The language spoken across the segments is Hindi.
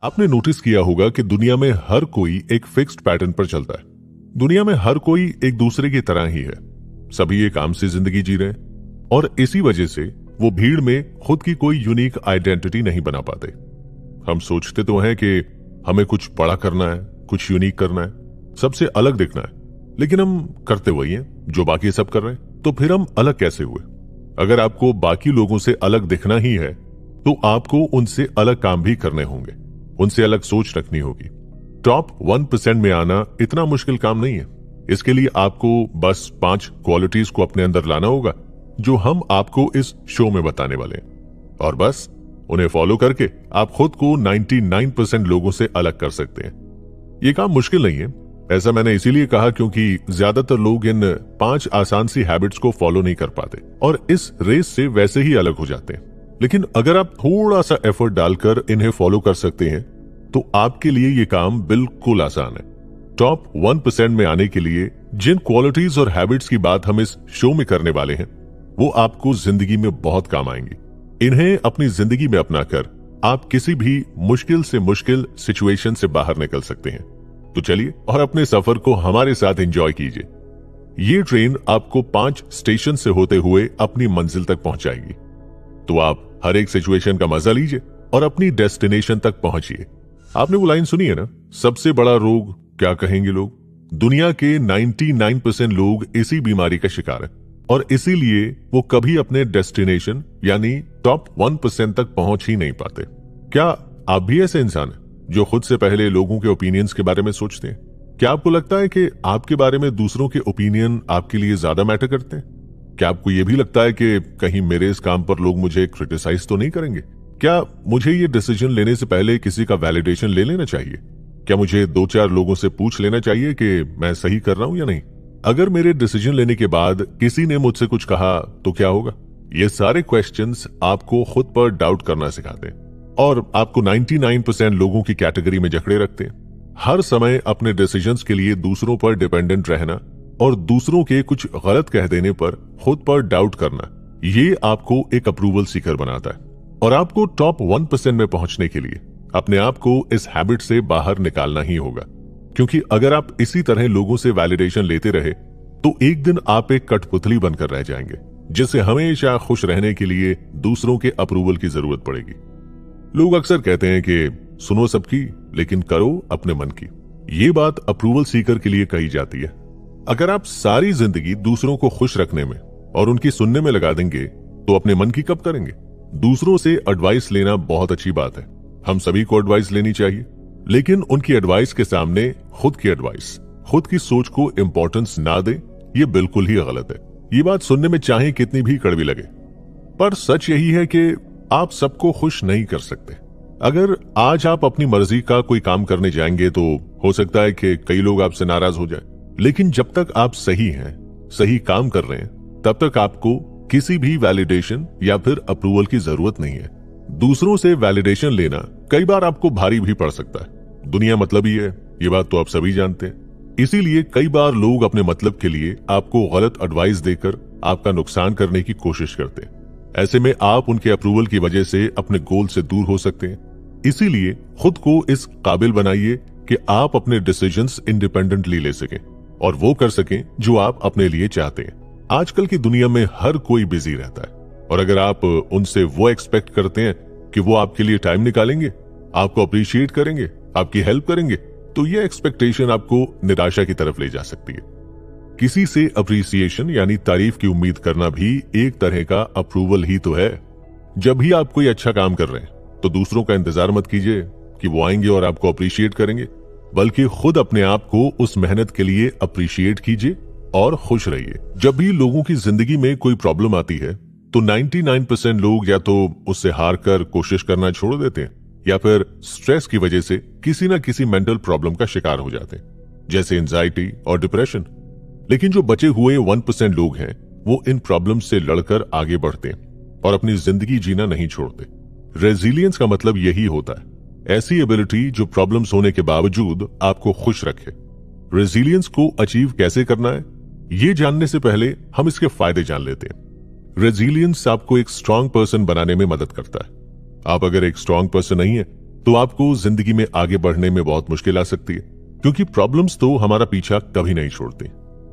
आपने नोटिस किया होगा कि दुनिया में हर कोई एक फिक्स्ड पैटर्न पर चलता है। दुनिया में हर कोई एक दूसरे की तरह ही है। सभी एक आम सी जिंदगी जी रहे हैं और इसी वजह से वो भीड़ में खुद की कोई यूनिक आइडेंटिटी नहीं बना पाते। हम सोचते तो हैं कि हमें कुछ बड़ा करना है, कुछ यूनिक करना है, सबसे अलग दिखना है, लेकिन हम करते वही हैं जो बाकी सब कर रहे हैं। तो फिर हम अलग कैसे हुए? अगर आपको बाकी लोगों से अलग दिखना ही है तो आपको उनसे अलग काम भी करने होंगे, उनसे अलग सोच रखनी होगी। टॉप 1% में आना इतना मुश्किल काम नहीं है। इसके लिए आपको बस 5 क्वालिटीज को अपने अंदर लाना होगा जो हम आपको इस शो में बताने वाले हैं, और बस उन्हें फॉलो करके आप खुद को 99% लोगों से अलग कर सकते हैं। ये काम मुश्किल नहीं है। ऐसा मैंने इसीलिए कहा क्योंकि ज्यादातर लोग इन 5 आसान सी हैबिट्स को फॉलो नहीं कर पाते और इस रेस से वैसे ही अलग हो जाते हैं। लेकिन अगर आप थोड़ा सा एफर्ट डालकर इन्हें फॉलो कर सकते हैं तो आपके लिए ये काम बिल्कुल आसान है। टॉप 1% में आने के लिए जिन क्वालिटीज और हैबिट्स की बात हम इस शो में करने वाले हैं वो आपको जिंदगी में बहुत काम आएंगी। इन्हें अपनी जिंदगी में अपनाकर आप किसी भी मुश्किल से मुश्किल सिचुएशन से बाहर निकल सकते हैं। तो चलिए और अपने सफर को हमारे साथ एंजॉय कीजिए। ये ट्रेन आपको 5 स्टेशन से होते हुए अपनी मंजिल तक पहुंचाएगी। तो आप हर एक सिचुएशन का मजा लीजिए और अपनी डेस्टिनेशन तक पहुंचिए। आपने वो लाइन सुनी है ना, सबसे बड़ा रोग क्या कहेंगे लोग? दुनिया के 99% लोग इसी बीमारी का शिकार हैं और इसीलिए वो कभी अपने डेस्टिनेशन यानी टॉप 1% तक पहुंच ही नहीं पाते। क्या आप भी ऐसे इंसान हैं जो खुद से पहले लोगों के ओपिनियंस के बारे में सोचते हैं? क्या आपको लगता है कि आपके बारे में दूसरों के ओपिनियन आपके लिए ज्यादा मैटर करते हैं? क्या आपको यह भी लगता है कि कहीं मेरे इस काम पर लोग मुझे क्रिटिसाइज तो नहीं करेंगे? क्या मुझे ये डिसीजन लेने से पहले किसी का वैलिडेशन ले लेना चाहिए? क्या मुझे 2-4 लोगों से पूछ लेना चाहिए कि मैं सही कर रहा हूं या नहीं? अगर मेरे डिसीजन लेने के बाद किसी ने मुझसे कुछ कहा तो क्या होगा? ये सारे क्वेश्चंस आपको खुद पर डाउट करना सिखाते हैं और आपको 99% लोगों की कैटेगरी में जकड़े रखते हैं। हर समय अपने डिसीजंस के लिए दूसरों पर डिपेंडेंट रहना और दूसरों के कुछ गलत कह देने पर खुद पर डाउट करना, ये आपको एक अप्रूवल सीकर बनाता है। और आपको टॉप 1% में पहुंचने के लिए अपने आप को इस हैबिट से बाहर निकालना ही होगा, क्योंकि अगर आप इसी तरह लोगों से वैलिडेशन लेते रहे तो एक दिन आप एक कठपुतली बनकर रह जाएंगे जिससे हमेशा खुश रहने के लिए दूसरों के अप्रूवल की जरूरत पड़ेगी। लोग अक्सर कहते हैं कि सुनो सबकी लेकिन करो अपने मन की। ये बात अप्रूवल सीकर के लिए कही जाती है। अगर आप सारी जिंदगी दूसरों को खुश रखने में और उनकी सुनने में लगा देंगे तो अपने मन की कब करेंगे? दूसरों से एडवाइस लेना बहुत अच्छी बात है, हम सभी को एडवाइस लेनी चाहिए, लेकिन उनकी एडवाइस के सामने खुद की एडवाइस, खुद की सोच को इंपॉर्टेंस ना दें, ये बिल्कुल ही गलत है। ये बात सुनने में चाहे कितनी भी कड़वी लगे, पर सच यही है कि आप सबको खुश नहीं कर सकते। अगर आज आप अपनी मर्जी का कोई काम करने जाएंगे तो हो सकता है कि कई लोग आपसे नाराज हो जाएं, लेकिन जब तक आप सही हैं, सही काम कर रहे हैं, तब तक आपको किसी भी वैलिडेशन या फिर अप्रूवल की जरूरत नहीं है। दूसरों से वैलिडेशन लेना कई बार आपको भारी भी पड़ सकता है। दुनिया मतलबी है, ये बात तो आप सभी जानते हैं। इसीलिए कई बार लोग अपने मतलब के लिए आपको गलत एडवाइस देकर आपका नुकसान करने की कोशिश करते हैं। ऐसे में आप उनके अप्रूवल की वजह से अपने गोल से दूर हो सकते हैं। इसीलिए खुद को इस काबिल बनाइए कि आप अपने डिसीजंस इंडिपेंडेंटली ले सकें और वो कर सकें जो आप अपने लिए चाहते हैं। आजकल की दुनिया में हर कोई बिजी रहता है और अगर आप उनसे वो एक्सपेक्ट करते हैं कि वो आपके लिए टाइम निकालेंगे, आपको अप्रिशिएट करेंगे, आपकी हेल्प करेंगे, तो ये एक्सपेक्टेशन आपको निराशा की तरफ ले जा सकती है। किसी से अप्रिसिएशन यानी तारीफ की उम्मीद करना भी एक तरह का अप्रूवल ही तो है। जब भी आप कोई अच्छा काम कर रहे हैं तो दूसरों का इंतजार मत कीजिए कि वो आएंगे और आपको अप्रिशिएट करेंगे, बल्कि खुद अपने आप को उस मेहनत के लिए अप्रिशिएट कीजिए और खुश रहिए। जब भी लोगों की जिंदगी में कोई प्रॉब्लम आती है तो 99% लोग या तो उससे हार कर कोशिश करना छोड़ देते हैं या फिर स्ट्रेस की वजह से किसी ना किसी मेंटल प्रॉब्लम का शिकार हो जाते हैं, जैसे एंजाइटी और डिप्रेशन। लेकिन जो बचे हुए 1% लोग हैं वो इन प्रॉब्लम से लड़कर आगे बढ़ते हैं और अपनी जिंदगी जीना नहीं छोड़ते। रेजिलियंस का मतलब यही होता है, ऐसी एबिलिटी जो प्रॉब्लम्स होने के बावजूद आपको खुश रखे। रेजिलियंस को अचीव कैसे करना है ये जानने से पहले हम इसके फायदे जान लेते हैं। रेजिलियंस आपको एक स्ट्रांग पर्सन बनाने में मदद करता है। आप अगर एक स्ट्रांग पर्सन नहीं है तो आपको जिंदगी में आगे बढ़ने में बहुत मुश्किल आ सकती है, क्योंकि प्रॉब्लम्स तो हमारा पीछा कभी नहीं छोड़ती।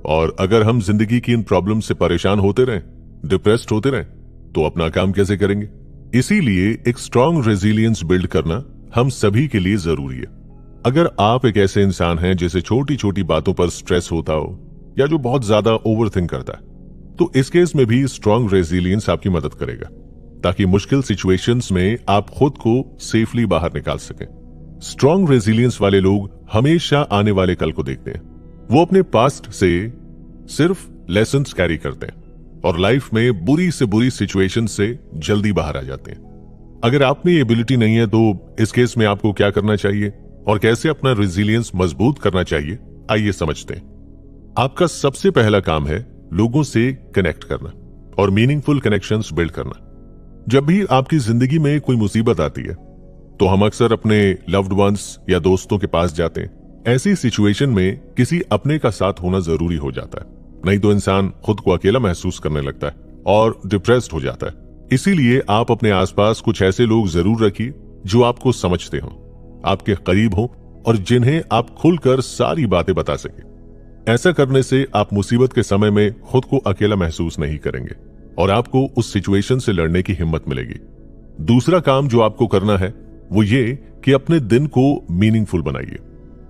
और अगर हम जिंदगी की इन प्रॉब्लम से परेशान होते रहें, डिप्रेस्ड होते रहें, तो अपना काम कैसे करेंगे? इसीलिए एक स्ट्रांग रेजिलियंस बिल्ड करना हम सभी के लिए जरूरी है। अगर आप एक ऐसे इंसान हैं जिसे छोटी छोटी बातों पर स्ट्रेस होता हो या जो बहुत ज्यादा ओवरथिंक करता है, तो इस केस में भी स्ट्रांग रेजिलियंस आपकी मदद करेगा, ताकि मुश्किल सिचुएशंस में आप खुद को सेफली बाहर निकाल सकें। स्ट्रांग रेजिलियंस वाले लोग हमेशा आने वाले कल को देखते हैं। वो अपने पास्ट से सिर्फ लेसन्स कैरी करते हैं और लाइफ में बुरी से बुरी सिचुएशन से जल्दी बाहर आ जाते हैं। अगर आप में ये एबिलिटी नहीं है, तो इस केस में आपको क्या करना चाहिए और कैसे अपना रेजिलियंस मजबूत करना चाहिए, आइए समझते हैं। आपका सबसे पहला काम है लोगों से कनेक्ट करना और मीनिंगफुल कनेक्शंस बिल्ड करना। जब भी आपकी जिंदगी में कोई मुसीबत आती है, तो हम अक्सर अपने लव्ड वंस या दोस्तों के पास जाते हैं। ऐसी सिचुएशन में किसी अपने का साथ होना जरूरी हो जाता है, नहीं तो इंसान खुद को अकेला महसूस करने लगता है और डिप्रेस्ड हो जाता है। इसीलिए आप अपने आसपास कुछ ऐसे लोग जरूर रखिए जो आपको समझते हो, आपके करीब हो और जिन्हें आप खुलकर सारी बातें बता सके। ऐसा करने से आप मुसीबत के समय में खुद को अकेला महसूस नहीं करेंगे और आपको उस सिचुएशन से लड़ने की हिम्मत मिलेगी। दूसरा काम जो आपको करना है वो ये कि अपने दिन को मीनिंगफुल बनाइए।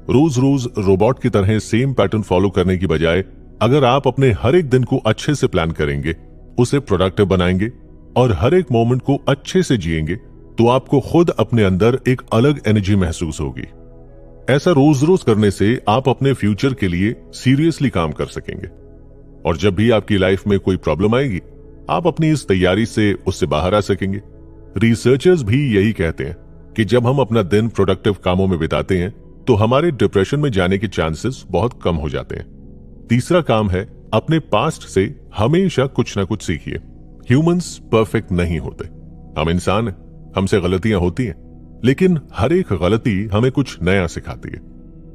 रोज रोज रोबोट की तरह सेम पैटर्न फॉलो करने की बजाय अगर आप अपने हर एक दिन को अच्छे से प्लान करेंगे, उसे प्रोडक्टिव बनाएंगे और हर एक मोमेंट को अच्छे से जिएंगे, तो आपको खुद अपने अंदर एक अलग एनर्जी महसूस होगी। ऐसा रोज रोज करने से आप अपने फ्यूचर के लिए सीरियसली काम कर सकेंगे और जब भी आपकी लाइफ में कोई प्रॉब्लम आएगी, आप अपनी इस तैयारी से उससे बाहर आ सकेंगे। रिसर्चर्स भी यही कहते हैं कि जब हम अपना दिन प्रोडक्टिव कामों में बिताते हैं, तो हमारे डिप्रेशन में जाने के चांसेस बहुत कम हो जाते हैं। तीसरा काम है अपने पास्ट से हमेशा कुछ ना कुछ सीखिए। ह्यूमंस परफेक्ट नहीं होते, हम इंसान हैं, हमसे गलतियां होती हैं, लेकिन हर एक गलती हमें कुछ नया सिखाती है।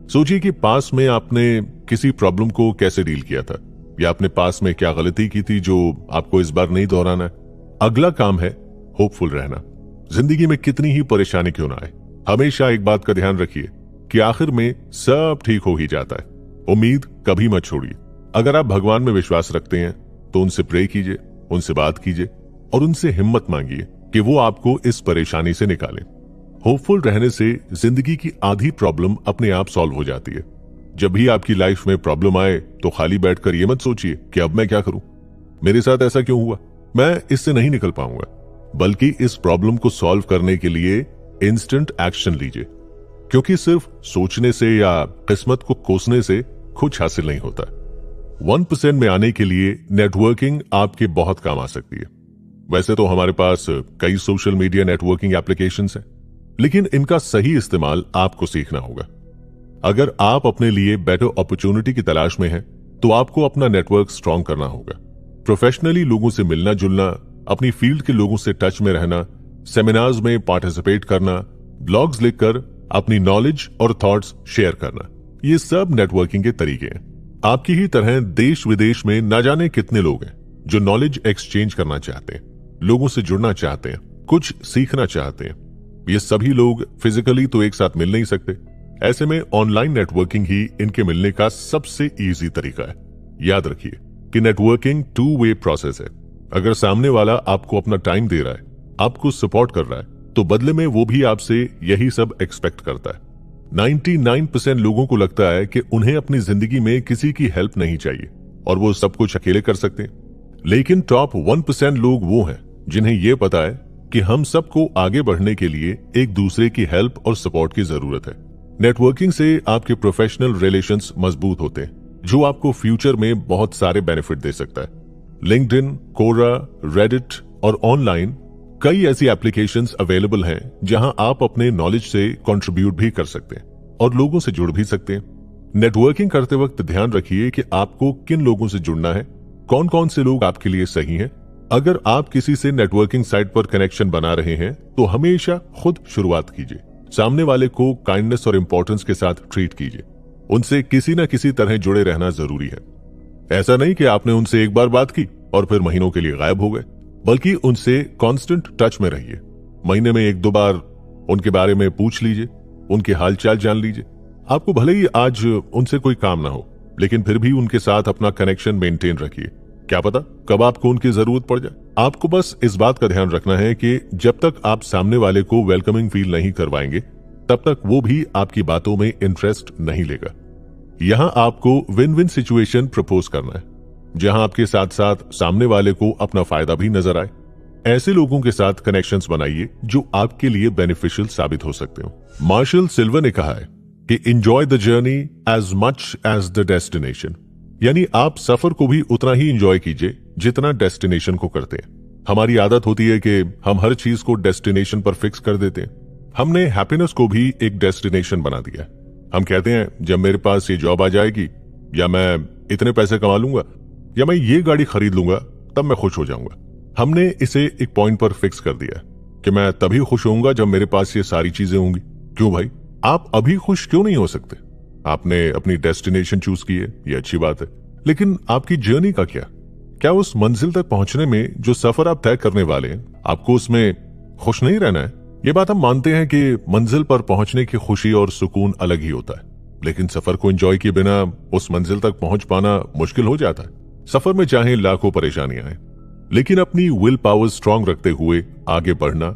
सोचिए कि पास में आपने किसी प्रॉब्लम को कैसे डील किया था, या आपने पास में क्या गलती की थी जो आपको इस बार नहीं दोहराना है। अगला काम है होपफुल रहना। जिंदगी में कितनी ही परेशानी क्यों ना आए, हमेशा एक बात का ध्यान रखिए कि आखिर में सब ठीक हो ही जाता है। उम्मीद कभी मत छोड़िए। अगर आप भगवान में विश्वास रखते हैं, तो उनसे प्रे कीजिए, उनसे बात कीजिए और उनसे हिम्मत मांगिए कि वो आपको इस परेशानी से निकालें। होपफुल रहने से जिंदगी की आधी प्रॉब्लम अपने आप सॉल्व हो जाती है। जब भी आपकी लाइफ में प्रॉब्लम आए, तो खाली बैठकर ये मत सोचिए कि अब मैं क्या करूं, मेरे साथ ऐसा क्यों हुआ, मैं इससे नहीं निकल पाऊंगा, बल्कि इस प्रॉब्लम को सॉल्व करने के लिए इंस्टेंट एक्शन लीजिए, क्योंकि सिर्फ सोचने से या किस्मत को कोसने से कुछ हासिल नहीं होता। 1% में आने के लिए नेटवर्किंग आपके बहुत काम आ सकती है। वैसे तो हमारे पास कई सोशल मीडिया नेटवर्किंग एप्लीकेशंस हैं, लेकिन इनका सही इस्तेमाल आपको सीखना होगा। अगर आप अपने लिए बेटर अपॉर्चुनिटी की तलाश में हैं, तो आपको अपना नेटवर्क स्ट्रांग करना होगा। प्रोफेशनली लोगों से मिलना जुलना, अपनी फील्ड के लोगों से टच में रहना, सेमिनार्स में पार्टिसिपेट करना, ब्लॉग्स लिखकर अपनी नॉलेज और थॉट्स शेयर करना, ये सब नेटवर्किंग के तरीके हैं। आपकी ही तरह देश विदेश में न जाने कितने लोग हैं जो नॉलेज एक्सचेंज करना चाहते हैं, लोगों से जुड़ना चाहते हैं, कुछ सीखना चाहते हैं। ये सभी लोग फिजिकली तो एक साथ मिल नहीं सकते, ऐसे में ऑनलाइन नेटवर्किंग ही इनके मिलने का सबसे इजी तरीका है। याद रखिए कि नेटवर्किंग 2 वे प्रोसेस है। अगर सामने वाला आपको अपना टाइम दे रहा है, आपको सपोर्ट कर रहा है, तो बदले में वो भी आपसे यही सब एक्सपेक्ट करता है। 99% लोगों को लगता है कि उन्हें अपनी जिंदगी में किसी की हेल्प नहीं चाहिए और वो सब कुछ अकेले कर सकते हैं, लेकिन टॉप 1% लोग वो हैं जिन्हें ये पता है कि हम सबको आगे बढ़ने के लिए एक दूसरे की हेल्प और सपोर्ट की जरूरत है। नेटवर्किंग से आपके प्रोफेशनल रिलेशंस मजबूत होते हैं, जो आपको फ्यूचर में बहुत सारे बेनिफिट दे सकता है। लिंक्डइन, कोरा, रेडिट और ऑनलाइन कई ऐसी एप्लीकेशंस अवेलेबल हैं जहां आप अपने नॉलेज से कंट्रीब्यूट भी कर सकते हैं और लोगों से जुड़ भी सकते हैं। नेटवर्किंग करते वक्त ध्यान रखिए कि आपको किन लोगों से जुड़ना है, कौन कौन से लोग आपके लिए सही हैं। अगर आप किसी से नेटवर्किंग साइट पर कनेक्शन बना रहे हैं, तो हमेशा खुद शुरुआत कीजिए। सामने वाले को काइंडनेस और इंपॉर्टेंस के साथ ट्रीट कीजिए। उनसे किसी न किसी तरह जुड़े रहना जरूरी है। ऐसा नहीं कि आपने उनसे एक बार बात की और फिर महीनों के लिए गायब हो गए, बल्कि उनसे कांस्टेंट टच में रहिए। महीने में 1-2 बार उनके बारे में पूछ लीजिए, उनके हालचाल जान लीजिए। आपको भले ही आज उनसे कोई काम ना हो, लेकिन फिर भी उनके साथ अपना कनेक्शन मेंटेन रखिए। क्या पता कब आपको उनकी जरूरत पड़ जाए। आपको बस इस बात का ध्यान रखना है कि जब तक आप सामने वाले को वेलकमिंग फील नहीं करवाएंगे, तब तक वो भी आपकी बातों में इंटरेस्ट नहीं लेगा। यहां आपको विन विन सिचुएशन प्रपोज करना है, जहां आपके साथ साथ सामने वाले को अपना फायदा भी नजर आए। ऐसे लोगों के साथ कनेक्शंस बनाइए जो आपके लिए बेनिफिशियल साबित हो सकते हो। मार्शल सिल्वर ने कहा है कि enjoy the journey as much as the destination, यानी आप सफर को भी उतना ही एंजॉय कीजिए जितना डेस्टिनेशन को करते हैं। हमारी आदत होती है कि हम हर चीज को डेस्टिनेशन पर फिक्स कर देते हैं। हमने हैप्पीनेस को भी एक डेस्टिनेशन बना दिया। हम कहते हैं जब मेरे पास ये जॉब आ जाएगी, या मैं इतने पैसे कमा लूंगा, या मैं ये गाड़ी खरीद लूंगा, तब मैं खुश हो जाऊंगा। हमने इसे एक पॉइंट पर फिक्स कर दिया कि मैं तभी खुश होऊंगा जब मेरे पास ये सारी चीजें होंगी। क्यों भाई, आप अभी खुश क्यों नहीं हो सकते? आपने अपनी डेस्टिनेशन चूज की है, ये अच्छी बात है, लेकिन आपकी जर्नी का क्या उस मंजिल तक पहुंचने में जो सफर आप तय करने वाले हैं, आपको उसमें खुश नहीं रहना है? ये बात हम मानते हैं कि मंजिल पर पहुंचने की खुशी और सुकून अलग ही होता है, लेकिन सफर को एंजॉय किए बिना उस मंजिल तक पहुंच पाना मुश्किल हो जाता है। सफर में चाहे लाखों परेशानियां आए, लेकिन अपनी विल पावर स्ट्रांग रखते हुए आगे बढ़ना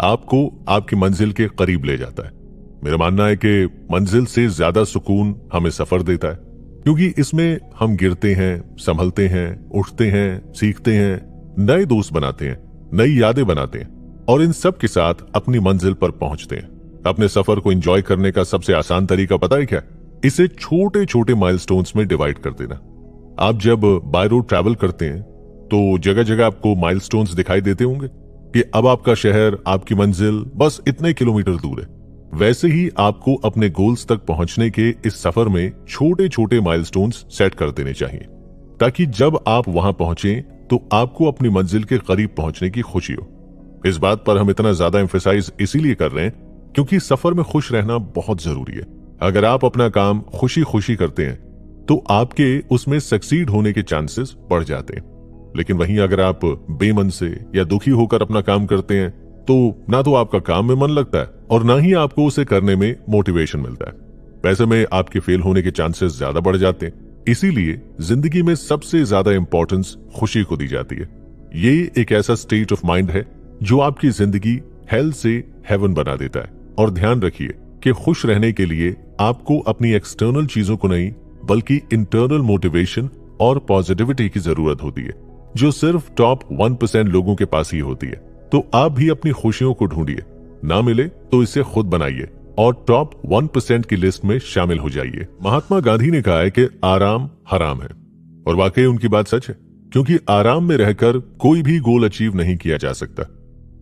आपको आपकी मंजिल के करीब ले जाता है। मेरा मानना है कि मंजिल से ज्यादा सुकून हमें सफर देता है, क्योंकि इसमें हम गिरते हैं, संभलते हैं, उठते हैं, सीखते हैं, नए दोस्त बनाते हैं, नई यादें बनाते हैं, और इन सब के साथ अपनी मंजिल पर पहुंचते हैं। अपने सफर को एंजॉय करने का सबसे आसान तरीका पता है क्या? इसे छोटे छोटे माइलस्टोन्स में डिवाइड कर देना। आप जब बाय रोड ट्रैवल करते हैं तो जगह जगह आपको माइलस्टोन्स दिखाई देते होंगे कि अब आपका शहर, आपकी मंजिल बस इतने किलोमीटर दूर है। वैसे ही आपको अपने गोल्स तक पहुंचने के इस सफर में छोटे छोटे माइलस्टोन्स सेट कर देने चाहिए, ताकि जब आप वहां पहुंचे तो आपको अपनी मंजिल के करीब पहुंचने की खुशी हो। इस बात पर हम इतना ज्यादा एम्फेसाइज इसीलिए कर रहे हैं क्योंकि सफर में खुश रहना बहुत जरूरी है। अगर आप अपना काम खुशी खुशी करते हैं तो आपके उसमें सक्सीड होने के चांसेस बढ़ जाते हैं, लेकिन वहीं अगर आप बेमन से या दुखी होकर अपना काम करते हैं तो ना तो आपका काम में मन लगता है और ना ही आपको उसे करने में मोटिवेशन मिलता है। वैसे में आपके फेल होने के चांसेस ज्यादा बढ़ जाते हैं। इसीलिए जिंदगी में सबसे ज्यादा इंपॉर्टेंस खुशी को दी जाती है। ये एक ऐसा स्टेट ऑफ माइंड है जो आपकी जिंदगी हेल से हेवन बना देता है। और ध्यान रखिए कि खुश रहने के लिए आपको अपनी एक्सटर्नल चीजों को नहीं, बल्कि इंटरनल मोटिवेशन और पॉजिटिविटी की जरूरत होती है, जो सिर्फ टॉप 1% लोगों के पास ही होती है। तो आप भी अपनी खुशियों को ढूंढिए, ना मिले तो इसे खुद बनाइए और टॉप 1% की लिस्ट में शामिल हो जाइए। महात्मा गांधी ने कहा है कि आराम हराम है, और वाकई उनकी बात सच है, क्योंकि आराम में रहकर कोई भी गोल अचीव नहीं किया जा सकता।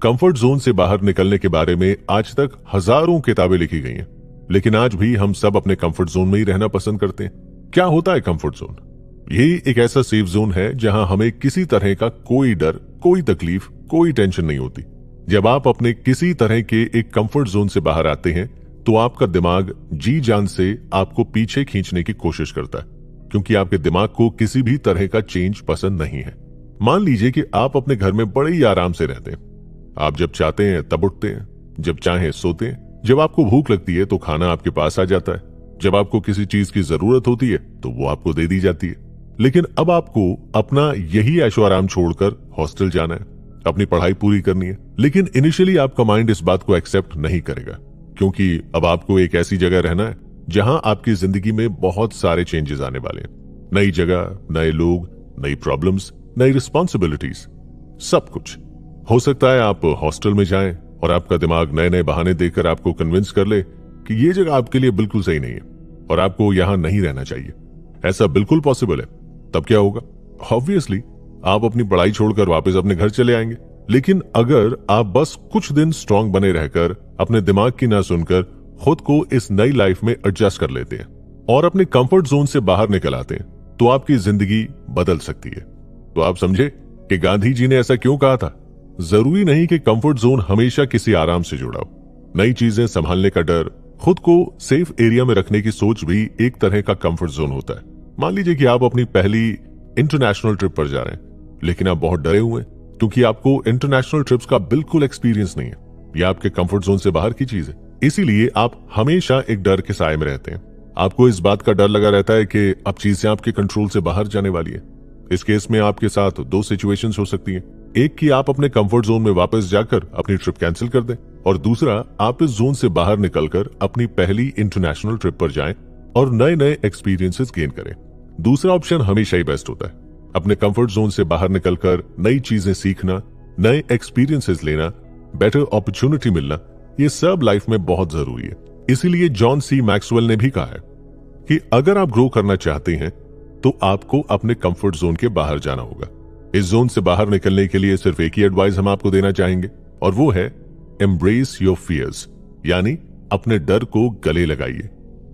कंफर्ट जोन से बाहर निकलने के बारे में आज तक हजारों किताबें लिखी गई हैं, लेकिन आज भी हम सब अपने कंफर्ट जोन में ही रहना पसंद करते हैं। क्या होता है कंफर्ट जोन? यही एक ऐसा सेफ जोन है जहां हमें किसी तरह का कोई डर, कोई तकलीफ, कोई टेंशन नहीं होती। जब आप अपने किसी तरह के एक कंफर्ट जोन से बाहर आते हैं तो आपका दिमाग जी जान से आपको पीछे खींचने की कोशिश करता है, क्योंकि आपके दिमाग को किसी भी तरह का चेंज पसंद नहीं है। मान लीजिए कि आप अपने घर में बड़े ही आराम से रहते हैं। आप जब चाहते हैं तब उठते हैं, जब चाहें सोते हैं, जब आपको भूख लगती है तो खाना आपके पास आ जाता है, जब आपको किसी चीज की जरूरत होती है तो वो आपको दे दी जाती है। लेकिन अब आपको अपना यही ऐशो आराम छोड़कर हॉस्टल जाना है, अपनी पढ़ाई पूरी करनी है। लेकिन इनिशियली आपका माइंड इस बात को एक्सेप्ट नहीं करेगा, क्योंकि अब आपको एक ऐसी जगह रहना है जहां आपकी जिंदगी में बहुत सारे चेंजेस आने वाले हैं। नई जगह, नए लोग, नई प्रॉब्लम्स, नई रिस्पॉन्सिबिलिटीज, सब कुछ। हो सकता है आप हॉस्टल में जाएं और आपका दिमाग नए नए बहाने देकर आपको कन्विंस कर ले कि ये जगह आपके लिए बिल्कुल सही नहीं है और आपको यहां नहीं रहना चाहिए। ऐसा बिल्कुल पॉसिबल है। तब क्या होगा? ऑब्वियसली आप अपनी पढ़ाई छोड़कर वापस अपने घर चले आएंगे। लेकिन अगर आप बस कुछ दिन स्ट्रांग बने रहकर अपने दिमाग की ना सुनकर खुद को इस नई लाइफ में एडजस्ट कर लेते हैं और अपने कंफर्ट जोन से बाहर निकल आते हैं, तो आपकी जिंदगी बदल सकती है। तो आप समझे कि गांधी जी ने ऐसा क्यों कहा था? जरूरी नहीं कि कंफर्ट जोन हमेशा किसी आराम से जुड़ा हो। नई चीजें संभालने का डर, खुद को सेफ एरिया में रखने की सोच भी एक तरह का कंफर्ट जोन होता है। मान लीजिए कि आप अपनी पहली इंटरनेशनल ट्रिप पर जा रहे हैं, लेकिन आप बहुत डरे हुए हैं क्योंकि आपको इंटरनेशनल ट्रिप्स का बिल्कुल एक्सपीरियंस नहीं है। ये आपके कंफर्ट जोन से बाहर की चीज है, इसीलिए आप हमेशा एक डर के साए में रहते हैं। आपको इस बात का डर लगा रहता है कि अब चीजें आपके कंट्रोल से बाहर जाने वाली है। इस केस में आपके साथ दो सिचुएशंस हो सकती हैं। एक कि आप अपने कंफर्ट जोन में वापस जाकर अपनी ट्रिप कैंसिल कर दें, और दूसरा आप इस जोन से बाहर निकलकर अपनी पहली इंटरनेशनल ट्रिप पर जाएं और नए नए एक्सपीरियंसेस गेन करें। दूसरा ऑप्शन हमेशा ही बेस्ट होता है। अपने कंफर्ट जोन से बाहर निकलकर नई चीजें सीखना, नए एक्सपीरियंसेस लेना, बेटर अपॉर्चुनिटी मिलना, ये सब लाइफ में बहुत जरूरी है। इसीलिए जॉन सी मैक्सवेल ने भी कहा है कि अगर आप ग्रो करना चाहते हैं तो आपको अपने कंफर्ट जोन के बाहर जाना होगा। इस जोन से बाहर निकलने के लिए सिर्फ एक ही एडवाइस हम आपको देना चाहेंगे, और वो है एम्ब्रेस योर फियर्स, यानी अपने डर को गले लगाइए,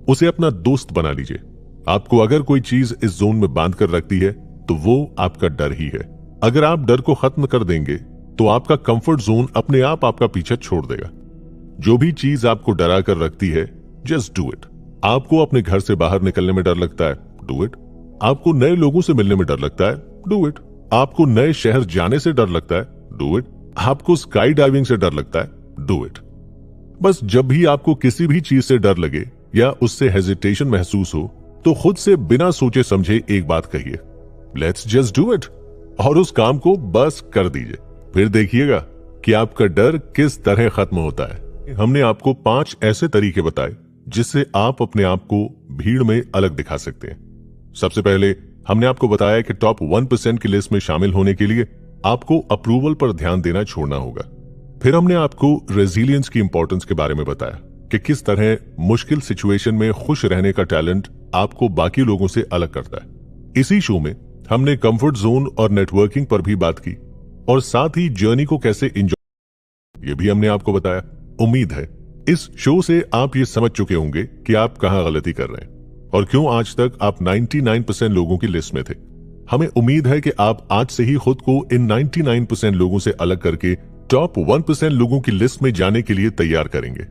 उसे अपना दोस्त बना लीजिए। आपको अगर कोई चीज इस जोन में बांध कर रखती है तो वो आपका डर ही है। अगर आप डर को खत्म कर देंगे तो आपका कंफर्ट जोन अपने आप आपका पीछा छोड़ देगा। जो भी चीज आपको डरा कर रखती है, जस्ट डू इट। आपको अपने घर से बाहर निकलने में डर लगता है, डू इट। आपको नए लोगों से मिलने में डर लगता है, डू इट। आपको नए शहर जाने से डर लगता है, डू इट। आपको स्काई डाइविंग से डर लगता है, डू इट। बस जब भी आपको किसी भी चीज से डर लगे या उससे हेजिटेशन महसूस हो तो खुद से बिना सोचे समझे एक बात कहिए, लेट्स जस्ट डू इट, और उस काम को बस कर दीजिए। फिर देखिएगा कि आपका डर किस तरह खत्म होता है। हमने आपको 5 ऐसे तरीके बताए जिससे आप अपने आप को भीड़ में अलग दिखा सकते हैं। सबसे पहले हमने आपको बताया कि टॉप 1% की लिस्ट में शामिल होने के लिए आपको अप्रूवल पर ध्यान देना छोड़ना होगा। फिर हमने आपको रेजिलियंस की इंपॉर्टेंस के बारे में बताया कि किस तरह मुश्किल सिचुएशन में खुश रहने का टैलेंट आपको बाकी लोगों से अलग करता है। इसी शो में हमने कंफर्ट जोन और नेटवर्किंग पर भी बात की, और साथ ही जर्नी को कैसे एंजॉय, ये भी हमने आपको बताया। उम्मीद है इस शो से आप ये समझ चुके होंगे कि आप कहां गलती कर रहे हैं और क्यों आज तक आप 99% लोगों की लिस्ट में थे। हमें उम्मीद है कि आप आज से ही खुद को इन 99% लोगों से अलग करके टॉप 1% लोगों की लिस्ट में जाने के लिए तैयार करेंगे।